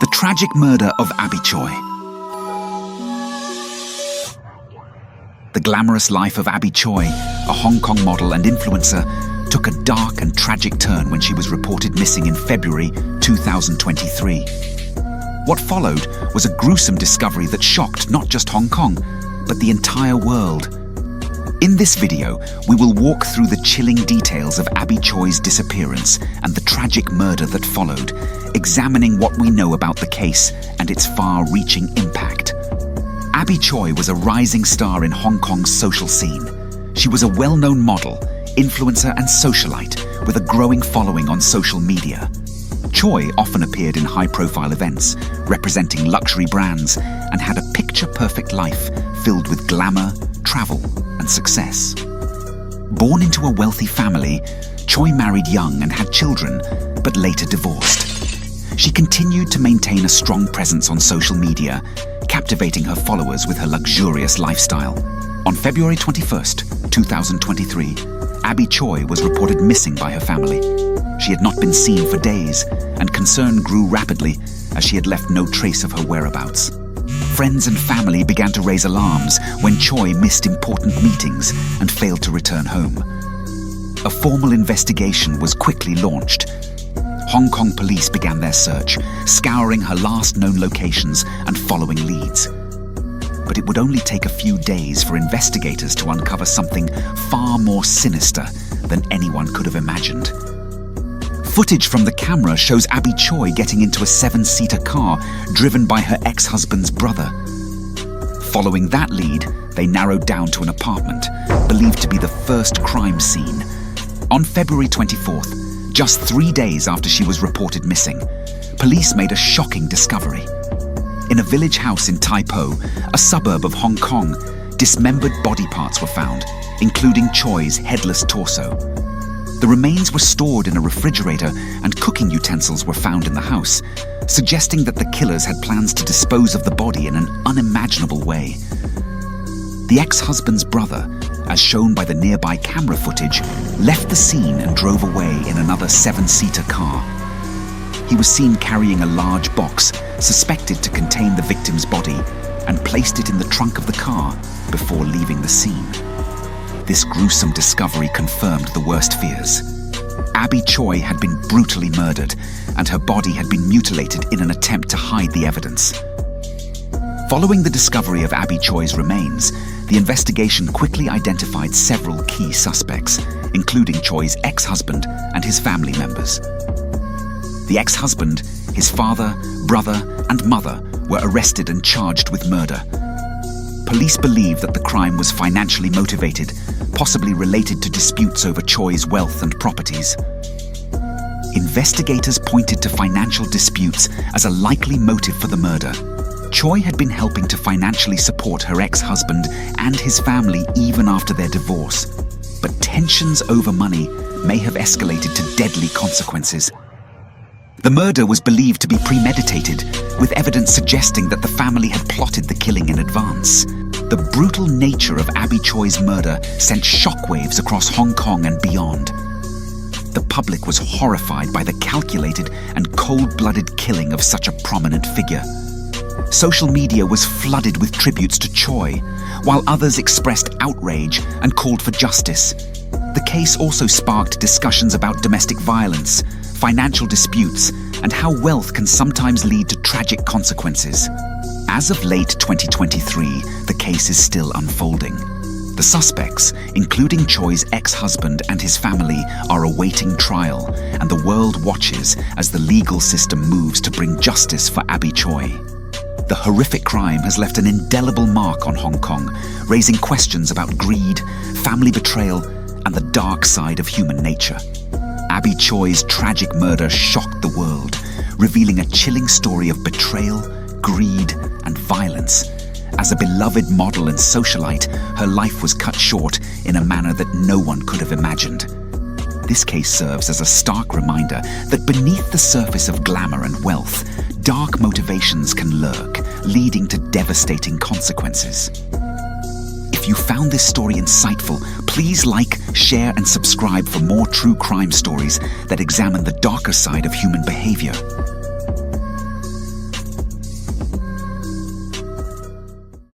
The tragic murder of Abby Choi. The glamorous life of Abby Choi, a Hong Kong model and influencer, took a dark and tragic turn when she was reported missing in February 2023. What followed was a gruesome discovery that shocked not just Hong Kong, but the entire world. In this video, we will walk through the chilling details of Abby Choi's disappearance and the tragic murder that followed, examining what we know about the case and its far-reaching impact. Abby Choi was a rising star in Hong Kong's social scene. She was a well-known model, influencer and socialite with a growing following on social media. Choi often appeared in high-profile events, representing luxury brands, and had a picture-perfect life filled with glamour, travel, and success. Born into a wealthy family, Choi married young and had children, but later divorced. She continued to maintain a strong presence on social media, captivating her followers with her luxurious lifestyle. On February 21st, 2023, Abby Choi was reported missing by her family. She had not been seen for days, and concern grew rapidly as she had left no trace of her whereabouts. Friends and family began to raise alarms when Choi missed important meetings and failed to return home. A formal investigation was quickly launched. Hong Kong police began their search, scouring her last known locations and following leads. But it would only take a few days for investigators to uncover something far more sinister than anyone could have imagined. Footage from the camera shows Abby Choi getting into a 7-seater car driven by her ex-husband's brother. Following that lead, they narrowed down to an apartment, believed to be the first crime scene. On February 24th, just 3 days after she was reported missing, police made a shocking discovery. In a village house in Tai Po, a suburb of Hong Kong, dismembered body parts were found, including Choi's headless torso. The remains were stored in a refrigerator and cooking utensils were found in the house, suggesting that the killers had plans to dispose of the body in an unimaginable way. The ex-husband's brother, as shown by the nearby camera footage, left the scene and drove away in another 7-seater car. He was seen carrying a large box suspected to contain the victim's body and placed it in the trunk of the car before leaving the scene. This gruesome discovery confirmed the worst fears. Abby Choi had been brutally murdered, and her body had been mutilated in an attempt to hide the evidence. Following the discovery of Abby Choi's remains, the investigation quickly identified several key suspects, including Choi's ex-husband and his family members. The ex-husband, his father, brother, and mother were arrested and charged with murder. Police believe that the crime was financially motivated, possibly related to disputes over Choi's wealth and properties. Investigators pointed to financial disputes as a likely motive for the murder. Choi had been helping to financially support her ex-husband and his family even after their divorce. But tensions over money may have escalated to deadly consequences. The murder was believed to be premeditated, with evidence suggesting that the family had plotted the killing in advance. The brutal nature of Abby Choi's murder sent shockwaves across Hong Kong and beyond. The public was horrified by the calculated and cold-blooded killing of such a prominent figure. Social media was flooded with tributes to Choi, while others expressed outrage and called for justice. The case also sparked discussions about domestic violence, financial disputes, and how wealth can sometimes lead to tragic consequences. As of late 2023, the case is still unfolding. The suspects, including Choi's ex-husband and his family, are awaiting trial, and the world watches as the legal system moves to bring justice for Abby Choi. The horrific crime has left an indelible mark on Hong Kong, raising questions about greed, family betrayal, and the dark side of human nature. Abby Choi's tragic murder shocked the world, revealing a chilling story of betrayal, greed, and violence. As a beloved model and socialite, her life was cut short in a manner that no one could have imagined. This case serves as a stark reminder that beneath the surface of glamour and wealth, dark motivations can lurk, leading to devastating consequences. If you found this story insightful, please like, share, and subscribe for more true crime stories that examine the darker side of human behavior.